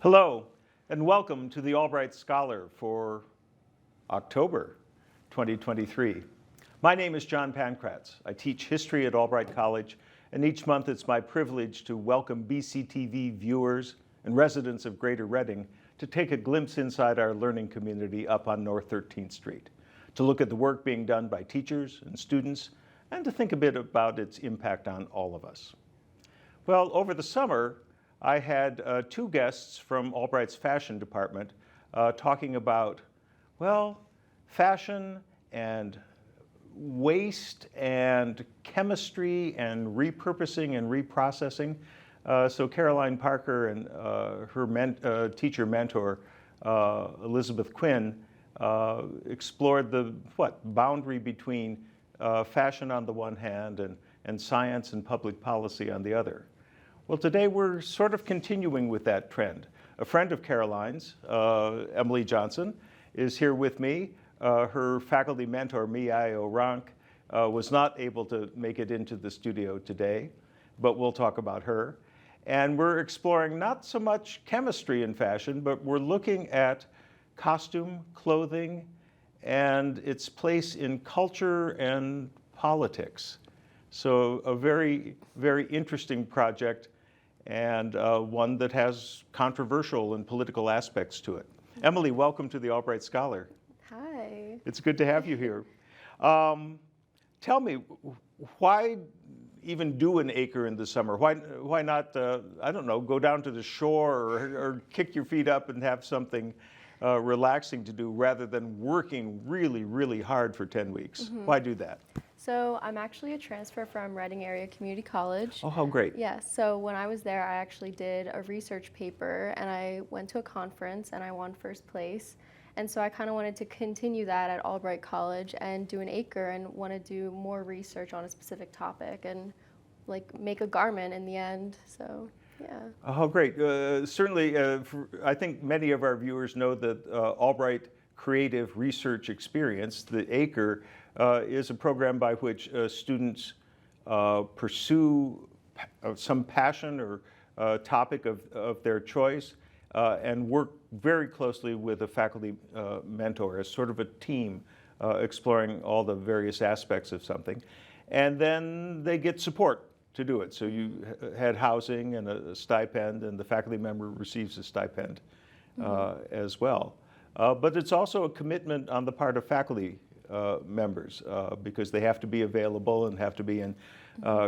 Hello, and welcome to the Albright Scholar for October 2023. My name is John Pankratz. I teach history at Albright College, and each month it's my privilege to welcome BCTV viewers and residents of Greater Reading to take a glimpse inside our learning community up on North 13th Street, to look at the work being done by teachers and students, and to think a bit about its impact on all of us. Well, over the summer, I had two guests from Albright's fashion department talking about, well, fashion and waste and chemistry and repurposing and reprocessing. So Caroline Parker and her teacher mentor, Elizabeth Quinn, explored the boundary between fashion on the one hand and science and public policy on the other. Well, today we're sort of continuing with that trend. A friend of Caroline's, Emily Johnson, is here with me. Her faculty mentor, Mi-ai Oh-rank, was not able to make it into the studio today, but we'll talk about her. And we're exploring not so much chemistry in fashion, but we're looking at costume, clothing, and its place in culture and politics. So a very, very interesting project, and one that has controversial and political aspects to it. Emily, welcome to the Albright Scholar. Hi. It's good to have you here. Tell me, why even do an acre in the summer? Why not, I don't know, go down to the shore or kick your feet up and have something relaxing to do rather than working really, really hard for 10 weeks? Mm-hmm. Why do that? So I'm actually a transfer from Reading Area Community College. Oh, how great. Yeah, so when I was there, I actually did a research paper and I went to a conference and I won first place. And so I kind of wanted to continue that at Albright College and do an acre and want to do more research on a specific topic and like make a garment in the end, so yeah. Oh, great. Certainly, I think many of our viewers know that Albright Creative Research Experience, the ACRE, is a program by which students pursue some passion or topic of their choice and work very closely with a faculty mentor as sort of a team exploring all the various aspects of something. And then they get support to do it. So you had housing and a stipend, and the faculty member receives a stipend as well. But it's also a commitment on the part of faculty members because they have to be available and have to be in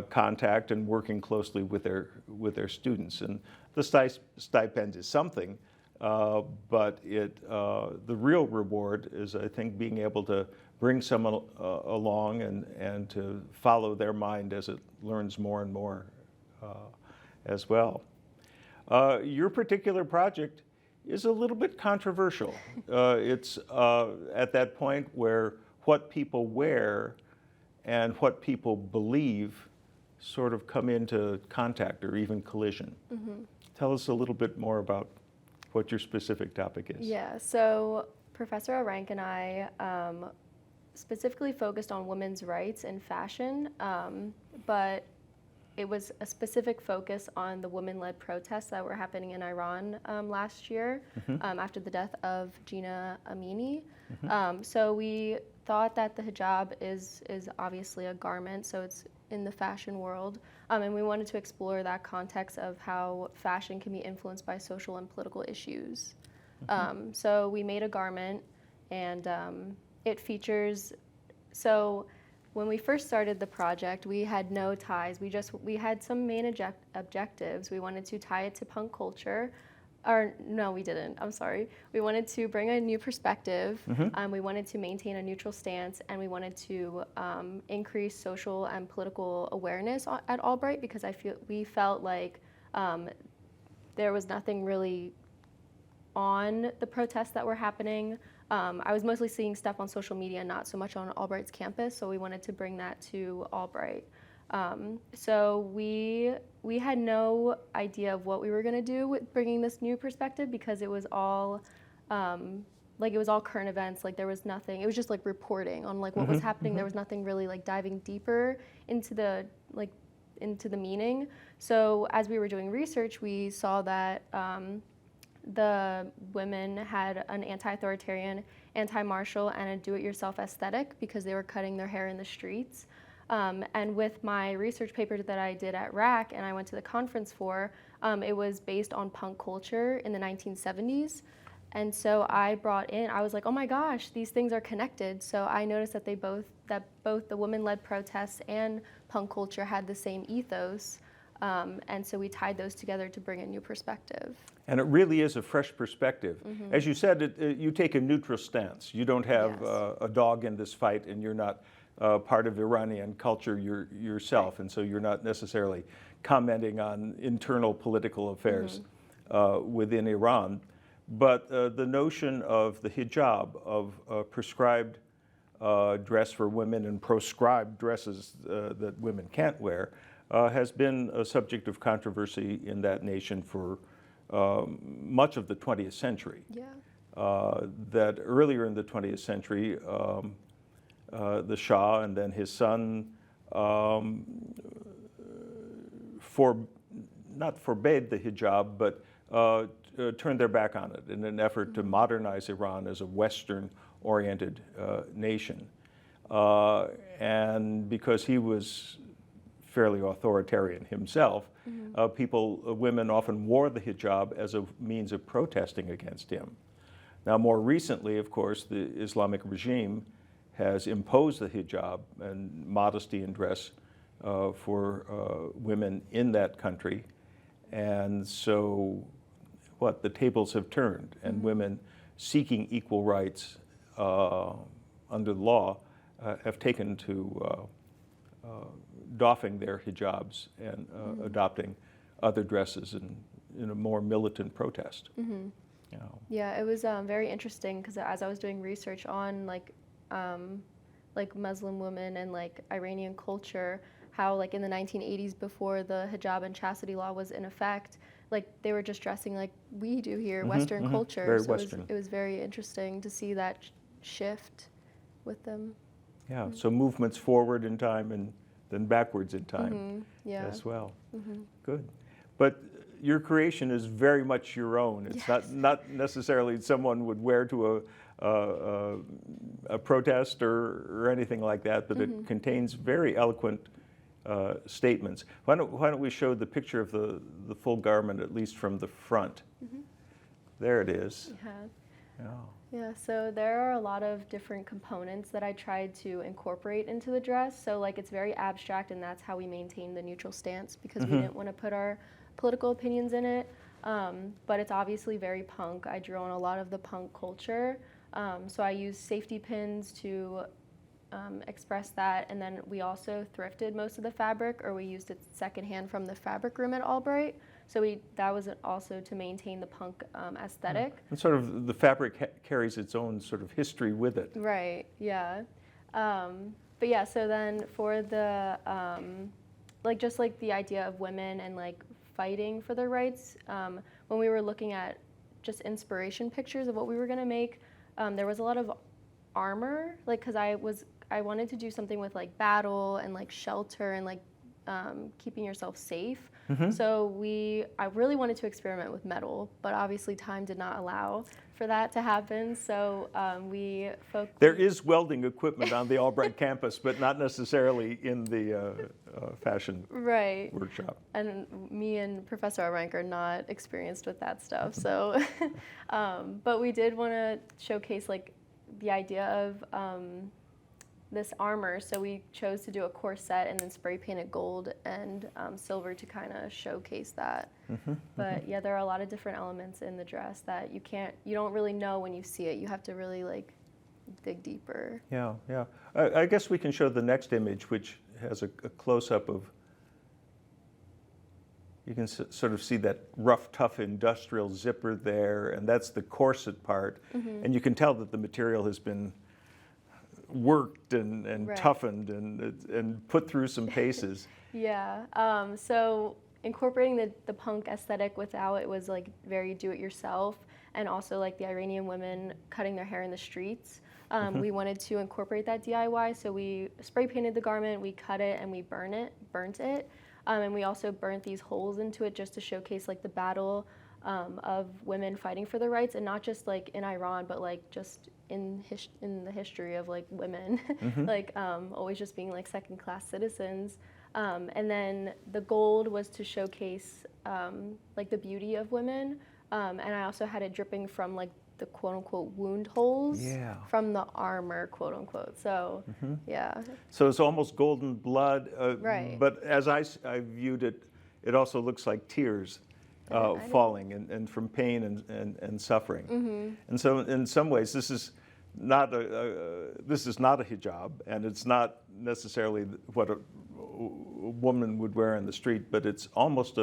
contact and working closely with their students. And the stipend is something, but the real reward is, I think, being able to bring someone along and to follow their mind as it learns more and more as well. Your particular project is a little bit controversial. It's at that point where what people wear and what people believe sort of come into contact or even collision. Mm-hmm. Tell us a little bit more about what your specific topic is. Yeah, so Professor Oh-rank and I specifically focused on women's rights in fashion, but it was a specific focus on the women-led protests that were happening in Iran last year after the death of Gina Amini. Mm-hmm. So we thought that the hijab is obviously a garment, so it's in the fashion world, and we wanted to explore that context of how fashion can be influenced by social and political issues. Mm-hmm. So we made a garment, and it features, so when we first started the project, we had no ties. We had some main objectives. We wanted to tie it to punk culture. Or no, we didn't. I'm sorry. We wanted to bring a new perspective. Mm-hmm. We wanted to maintain a neutral stance, and we wanted to increase social and political awareness at Albright because we felt like there was nothing really on the protests that were happening. I was mostly seeing stuff on social media, not so much on Albright's campus, so we wanted to bring that to Albright. So we had no idea of what we were going to do with bringing this new perspective because it was all it was all current events. Like there was nothing. It was just like reporting on like what was happening. There was nothing really like diving deeper into the meaning. So as we were doing research, we saw that the women had an anti-authoritarian, anti-martial, and a do-it-yourself aesthetic because they were cutting their hair in the streets. And with my research paper that I did at RAC and I went to the conference for, it was based on punk culture in the 1970s. And so I was like, oh my gosh, these things are connected. So I noticed that both the women-led protests and punk culture had the same ethos. And so we tied those together to bring a new perspective. And it really is a fresh perspective. Mm-hmm. As you said, you take a neutral stance. You don't have Yes. a dog in this fight, and you're not part of Iranian culture yourself, Right. and so you're not necessarily commenting on internal political affairs within Iran. But the notion of the hijab, of prescribed dress for women and proscribed dresses that women can't wear, has been a subject of controversy in that nation for much of the 20th century. Yeah. That earlier in the 20th century, the Shah and then his son not forbade the hijab, but turned their back on it in an effort to modernize Iran as a Western-oriented nation. And because he was fairly authoritarian himself, women often wore the hijab as a means of protesting against him. Now, more recently, of course, the Islamic regime has imposed the hijab and modesty in dress for women in that country. And so, the tables have turned, and women seeking equal rights under the law have taken to doffing their hijabs and adopting other dresses in a more militant protest. You know. Yeah, it was very interesting because as I was doing research on like Muslim women and like Iranian culture, how like in the 1980s before the hijab and chastity law was in effect, like they were just dressing like we do here, Western culture. Very so Western. It was very interesting to see that shift with them. Yeah, so movements forward in time and then backwards in time Yeah. as well. Good. But your creation is very much your own. It's not necessarily someone would wear to a protest or anything like that, but it contains very eloquent statements. Why don't we show the picture of the full garment, at least from the front? There it is. Yeah. Yeah. Yeah, so there are a lot of different components that I tried to incorporate into the dress. So like it's very abstract, and that's how we maintain the neutral stance because we didn't want to put our political opinions in it. But it's obviously very punk. I drew on a lot of the punk culture. So I used safety pins to express that, and then we also thrifted most of the fabric, or we used it secondhand from the fabric room at Albright. So that was also to maintain the punk aesthetic. And sort of the fabric carries its own sort of history with it. Right, yeah. But yeah, so then for the, just like the idea of women and like fighting for their rights, when we were looking at just inspiration pictures of what we were gonna make, there was a lot of armor, like, cause I wanted to do something with like battle and like shelter and like keeping yourself safe. So I really wanted to experiment with metal, but obviously time did not allow for that to happen. So There is welding equipment on the Albright campus, but not necessarily in the fashion workshop. And me and Professor Arank are not experienced with that stuff. So, but we did want to showcase like the idea of this armor, so we chose to do a corset and then spray painted gold and silver to kind of showcase that. But yeah, there are a lot of different elements in the dress that you don't really know when you see it. You have to really like dig deeper. Yeah, yeah. I guess we can show the next image, which has a close-up of, you can sort of see that rough, tough industrial zipper there, and that's the corset part. And you can tell that the material has been worked and toughened and put through some paces. Yeah. So incorporating the punk aesthetic without it was like very do-it-yourself, and also like the Iranian women cutting their hair in the streets. We wanted to incorporate that DIY, so we spray painted the garment, we cut it, and we burnt it. And we also burnt these holes into it just to showcase like the battle of women fighting for their rights, and not just like in Iran, but like just in the history of like women, like always just being like second-class citizens. And then the gold was to showcase like the beauty of women, and I also had it dripping from like the quote-unquote wound holes Yeah. from the armor, quote-unquote. So yeah, So it's almost golden blood, Right. but as I viewed it, it also looks like tears I didn't- falling and from pain and suffering. And so in some ways, this is not a hijab, and it's not necessarily what a woman would wear in the street, but it's almost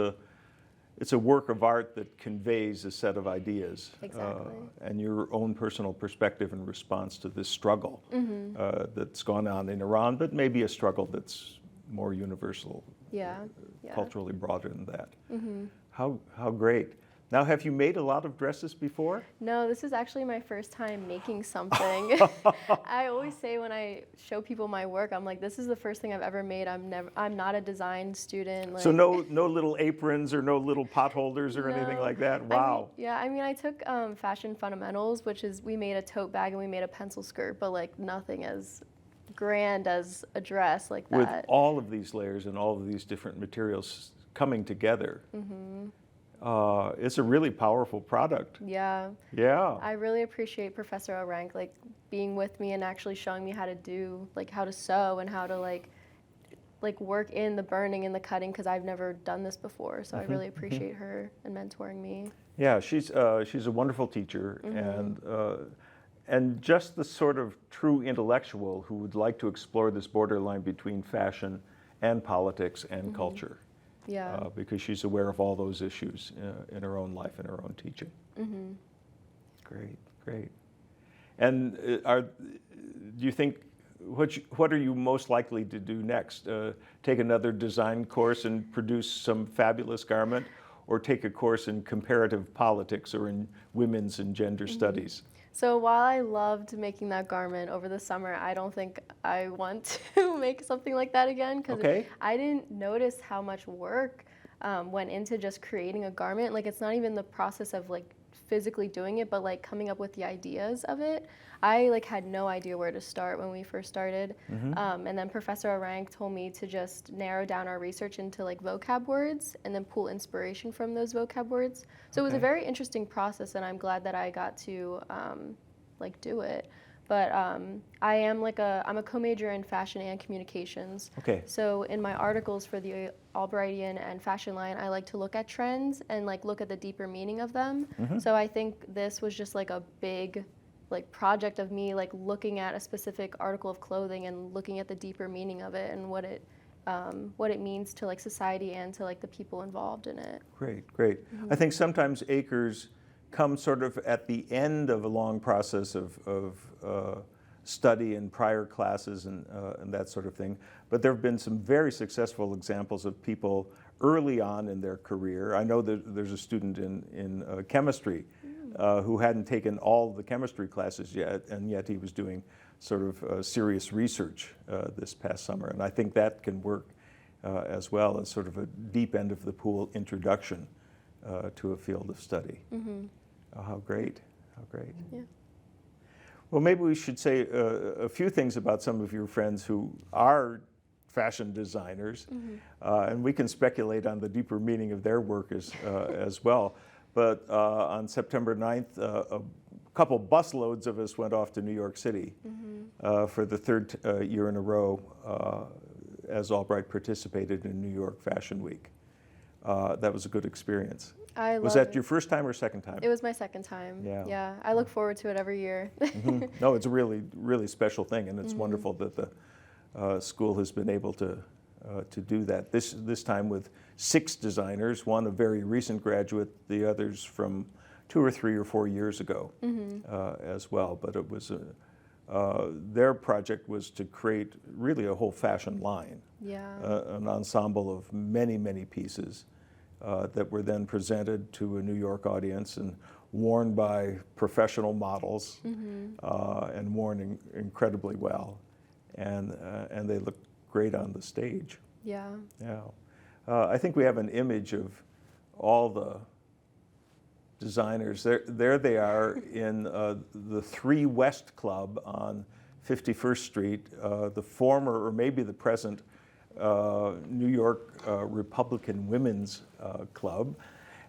it's a work of art that conveys a set of ideas Exactly. and your own personal perspective in response to this struggle that's gone on in Iran, but maybe a struggle that's more universal, yeah, yeah. culturally broader than that. How great. Now, have you made a lot of dresses before? No, this is actually my first time making something. I always say when I show people my work, I'm like, this is the first thing I've ever made. I'm not a design student. Like, So no little aprons or no little pot holders or anything No. like that? I mean, Wow. yeah, I mean, I took fashion fundamentals, which is we made a tote bag and we made a pencil skirt, but like nothing as grand as a dress like With that. all of these layers and all of these different materials coming together. It's a really powerful product. Yeah. Yeah. I really appreciate Professor Orank like being with me and actually showing me how to do like how to sew and how to like work in the burning and the cutting, because I've never done this before. So I really appreciate her and mentoring me. Yeah, she's a wonderful teacher and just the sort of true intellectual who would like to explore this borderline between fashion and politics and culture. Yeah. Because she's aware of all those issues in her own life and her own teaching. Great, great. And do you think, what are you most likely to do next? Take another design course and produce some fabulous garment, or take a course in comparative politics or in women's and gender studies? So while I loved making that garment over the summer, I don't think I want to make something like that again, because Okay. I didn't notice how much work went into just creating a garment. Like, it's not even the process of like physically doing it, but like coming up with the ideas of it. I like had no idea where to start when we first started. And then Professor Orank told me to just narrow down our research into like vocab words and then pull inspiration from those vocab words. So it was a Okay. very interesting process, and I'm glad that I got to like do it. But I'm a co-major in fashion and communications. Okay. So in my articles for the Albrightian and Fashion Line, I like to look at trends and like look at the deeper meaning of them. So I think this was just like a big like project of me like looking at a specific article of clothing and looking at the deeper meaning of it and what it means to like society and to like the people involved in it. Great, great. I think sometimes ACRES come sort of at the end of a long process of study in prior classes and that sort of thing. But there have been some very successful examples of people early on in their career. I know that there's a student in chemistry who hadn't taken all the chemistry classes yet, and yet he was doing sort of serious research this past summer. And I think that can work as well as sort of a deep end of the pool introduction to a field of study. Oh, how great, how great. Yeah. Well, maybe we should say a few things about some of your friends who are fashion designers, and we can speculate on the deeper meaning of their work as well. But on September 9th, a couple busloads of us went off to New York City for the third year in a row as Albright participated in New York Fashion Week. That was a good experience. Was that your first time or second time? It was my second time. Yeah. Yeah. I look forward to it every year. No, it's a really, really special thing, and it's wonderful that the school has been able to do that. This time with 6 designers, one a very recent graduate, the others from 2 or 3 or 4 years ago as well. But it was their project was to create really a whole fashion line, Yeah. an ensemble of many, many pieces that were then presented to a New York audience and worn by professional models and worn incredibly well. And they look great on the stage. Yeah. Yeah. I think we have an image of all designers. There they are in the 3 West Club on 51st Street, the former, or maybe the present, New York Republican Women's Club.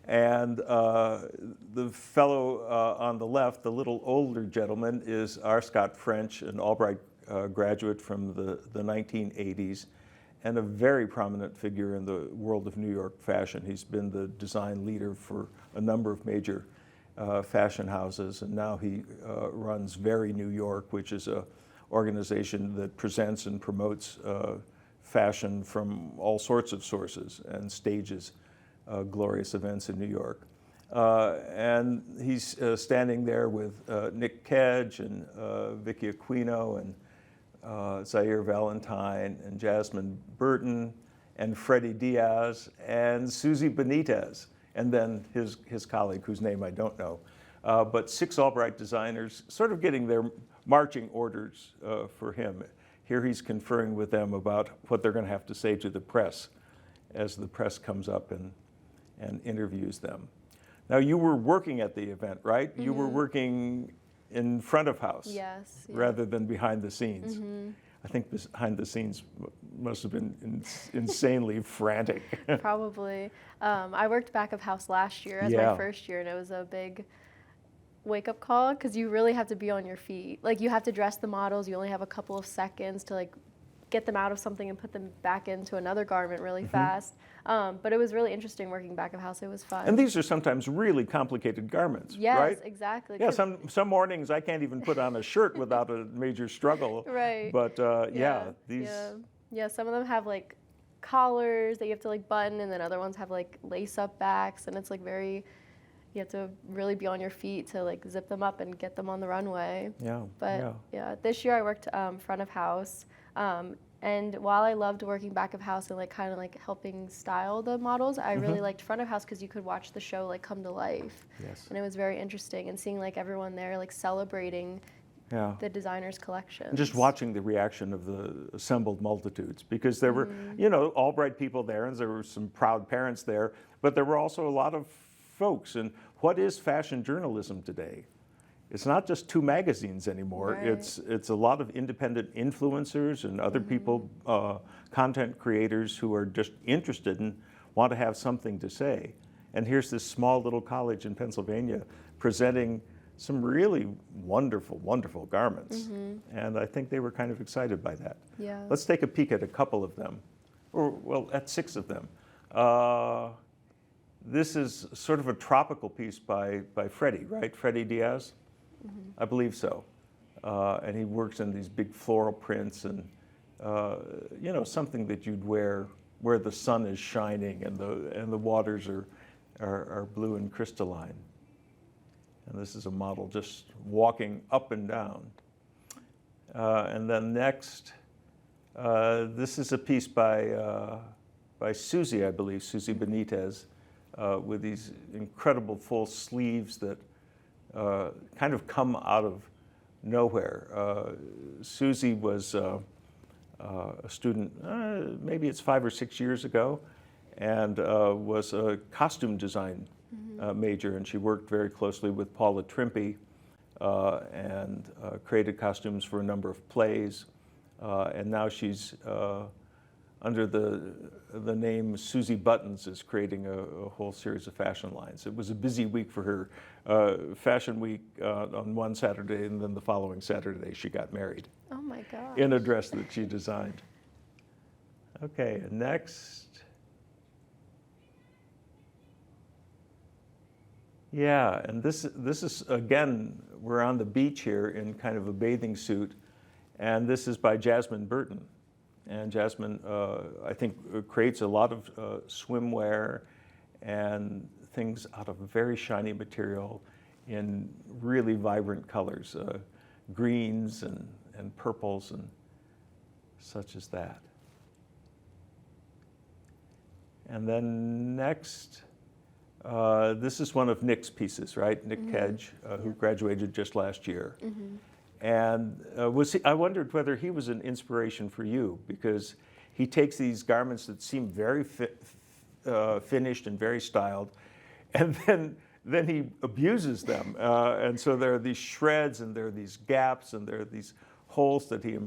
And the fellow on the left, the little older gentleman, is R. Scott French, an Albright graduate from the 1980s, and a very prominent figure in the world of New York fashion. He's been the design leader for a number of major fashion houses, and now he runs Very New York, which is an organization that presents and promotes fashion from all sorts of sources and stages glorious events in New York. And he's standing there with Nick Kedge and Vicky Aquino and Zaire Valentine and Jasmine Burton and Freddie Diaz and Susie Benitez, and then his colleague, whose name I don't know. But 6 Albright designers sort of getting their marching orders for him. Here he's conferring with them about what they're going to have to say to the press as the press comes up and interviews them. Now, you were working at the event, right? Mm-hmm. You were working in front of house. Yes. Rather than behind the scenes. Mm-hmm. I think behind the scenes must have been insanely frantic. Probably. I worked back of house last year as my first year, and it was a big wake-up call because you really have to be on your feet. Like, you have to dress the models. You only have a couple of seconds to like get them out of something and put them back into another garment really fast. But it was really interesting working back of house. It was fun. And these are sometimes really complicated garments, yes, right? Yes, exactly. Yeah, some mornings I can't even put on a shirt without a major struggle. Right. But these. Yeah, some of them have like collars that you have to like button, and then other ones have like lace-up backs, and it's like you have to really be on your feet to like zip them up and get them on the runway. Yeah. But this year I worked front of house. And while I loved working back of house and like kind of like helping style the models, I really liked front of house because you could watch the show like come to life. Yes. And it was very interesting, and seeing like everyone there like celebrating the designers' collections. And just watching the reaction of the assembled multitudes, because there were, Albright people there, and there were some proud parents there, but there were also a lot of folks. And what is fashion journalism today? It's not just 2 magazines anymore. Right. It's a lot of independent influencers and other people, content creators who are just interested and want to have something to say. And here's this small little college in Pennsylvania presenting some really wonderful, wonderful garments. And I think they were kind of excited by that. Yeah. Let's take a peek at a couple of them, or well, at 6 of them. This is sort of a tropical piece by Freddie, right? Freddie Diaz? I believe so. And he works in these big floral prints and, something that you'd wear where the sun is shining and the waters are blue and crystalline. And this is a model just walking up and down. And then next, this is a piece by Susie, I believe, Susie Benitez, with these incredible full sleeves that kind of come out of nowhere. Susie was a student, maybe it's 5 or 6 years ago, and was a costume design major, and she worked very closely with Paula Trimpe and created costumes for a number of plays. And now she's under the name Susie Buttons is creating a whole series of fashion lines. It was a busy week for her. Fashion week on one Saturday, and then the following Saturday she got married. Oh my gosh. In a dress that she designed. Okay, next. Yeah, and this is, again, we're on the beach here in kind of a bathing suit, and this is by Jasmine Burton. And Jasmine, I think, creates a lot of swimwear and things out of very shiny material in really vibrant colors, greens and purples and such as that. And then next, this is one of Nick's pieces, right? Nick Kedge, who graduated just last year. And I wondered whether he was an inspiration for you, because he takes these garments that seem very finished and very styled, and then then he abuses them. And so there are these shreds and there are these gaps and there are these holes that he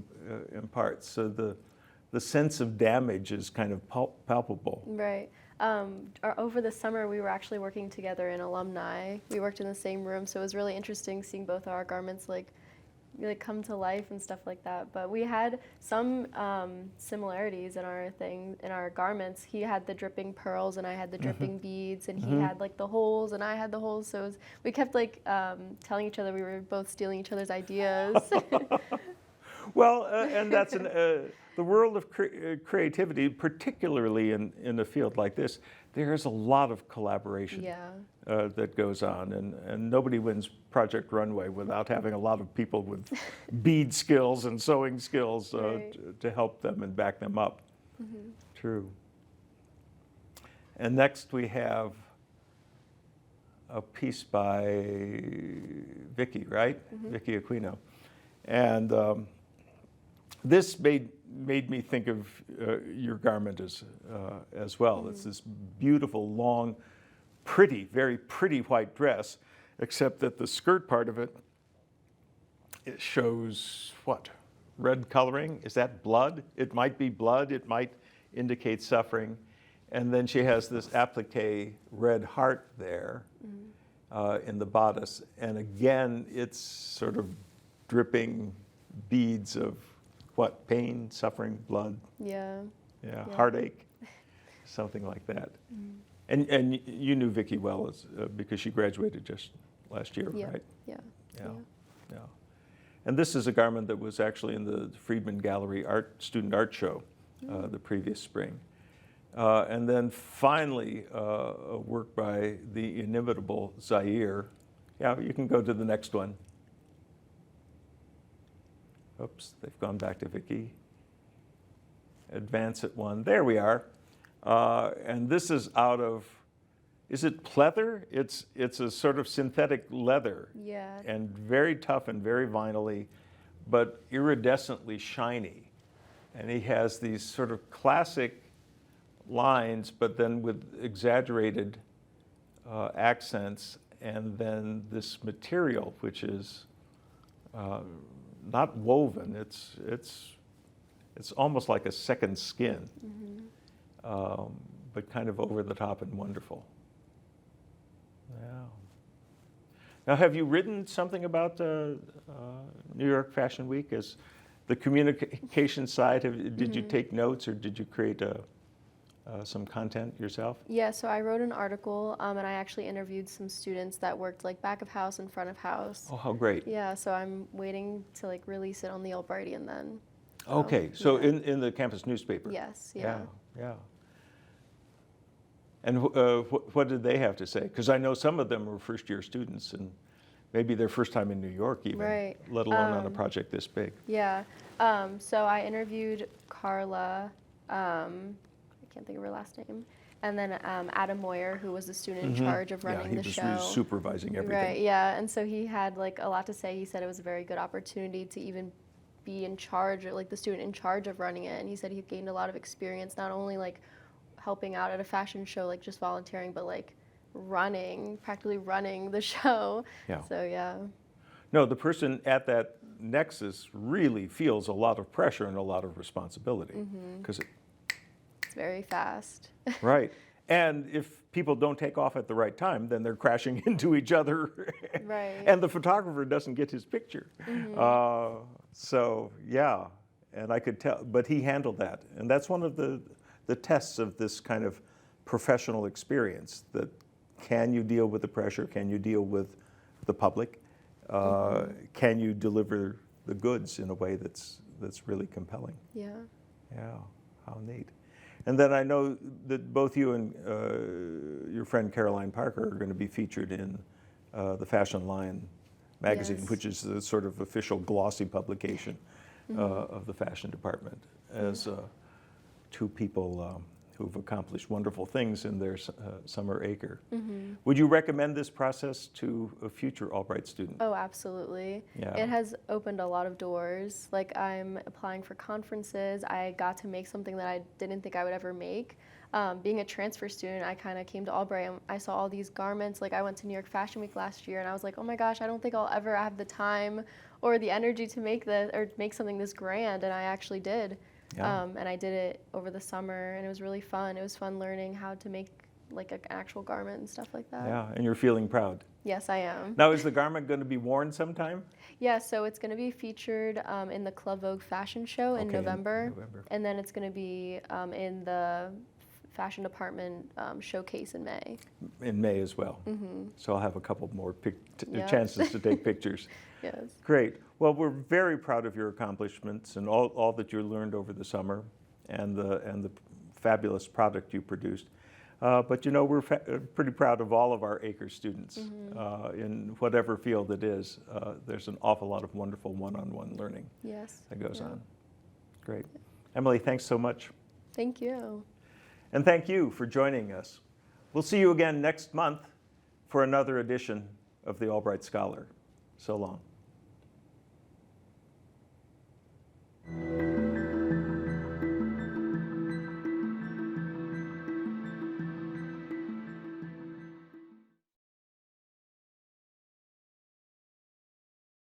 imparts. So the sense of damage is kind of palpable. Right. Over the summer, we were actually working together in alumni. We worked in the same room, so it was really interesting seeing both our garments like come to life and stuff like that. But we had some similarities in our garments. He had the dripping pearls and I had the dripping beads, and he had like the holes and I had the holes. So we kept like telling each other we were both stealing each other's ideas. Well, and that's the world of creativity, particularly in a field like this. There's a lot of collaboration that goes on, and nobody wins Project Runway without having a lot of people with bead skills and sewing skills to help them and back them up. True. And next we have a piece by Vicky, right? Vicky Aquino. And this made me think of your garment as well. It's this beautiful, long, pretty, very pretty white dress, except that the skirt part of it shows what? Red coloring? Is that blood? It might be blood. It might indicate suffering. And then she has this applique red heart there in the bodice. And again, it's sort of dripping beads of what? Pain, suffering, blood? Yeah, heartache, something like that. And you knew Vicki well because she graduated just last year, right? Yeah. And this is a garment that was actually in the Friedman Gallery student art show the previous spring. And then finally, a work by the inimitable Zaire. Yeah, you can go to the next one. Oops, they've gone back to Vicky. Advance it one. There we are. And this is out of, is it pleather? It's a sort of synthetic leather. Yeah. And very tough and very vinyl-y, but iridescently shiny. And he has these sort of classic lines, but then with exaggerated accents, and then this material, which is not woven. It's almost like a second skin, but kind of over the top and wonderful. Yeah. Now, have you written something about New York Fashion Week as the communication side? Did you take notes or did you create some content yourself? Yeah, so I wrote an article and I actually interviewed some students that worked like back of house and front of house. Oh, how great. Yeah, so I'm waiting to like release it on the Albrightian then. Okay, so in the campus newspaper? Yes, Yeah. And what did they have to say? Because I know some of them were first-year students and maybe their first time in New York even, let alone on a project this big. Yeah, so I interviewed Carla, I can't think of her last name, and then Adam Moyer, who was the student in charge of running the show. He was supervising everything. Right, yeah, and so he had like a lot to say. He said it was a very good opportunity to even be in charge, or like the student in charge of running it, and he said he gained a lot of experience, not only like helping out at a fashion show, like just volunteering, but like practically running the show. Yeah. So yeah. No, the person at that nexus really feels a lot of pressure and a lot of responsibility because it's very fast. Right. And if people don't take off at the right time, then they're crashing into each other. Right. And the photographer doesn't get his picture. So, yeah, and I could tell, but he handled that. And that's one of the tests of this kind of professional experience, that can you deal with the pressure? Can you deal with the public? Can you deliver the goods in a way that's really compelling? Yeah. Yeah, how neat. And then I know that both you and your friend Caroline Parker are going to be featured in the Fashion Line magazine, which is the sort of official glossy publication of the fashion department, as two people who've accomplished wonderful things in their summer acre. Would you recommend this process to a future Albright student? Oh, absolutely. Yeah. It has opened a lot of doors. Like, I'm applying for conferences. I got to make something that I didn't think I would ever make. being a transfer student, I kind of came to Albright and I saw all these garments. Like I went to New York Fashion Week last year and I was like, oh my gosh, I don't think I'll ever have the time or the energy to make this or make something this grand. And I actually did. Yeah. And I did it over the summer and it was really fun. It was fun learning how to make like an actual garment and stuff like that. Yeah, and you're feeling proud. Yes, I am. Now, is the garment going to be worn sometime? Yeah, so it's going to be featured in the Club Vogue fashion show in Okay, in November. November. And then it's going to be in the fashion department showcase in May. In May as well. Mm-hmm. So I'll have a couple more Yeah. chances to take pictures. Yes. Great. Well, we're very proud of your accomplishments and all that you learned over the summer and the fabulous product you produced. But you know, we're pretty proud of all of our ACRE students in whatever field it is. There's an awful lot of wonderful one-on-one learning Yes. that goes Yeah. on. Great. Emily, thanks so much. Thank you. And thank you for joining us. We'll see you again next month for another edition of the Albright Scholar. So long.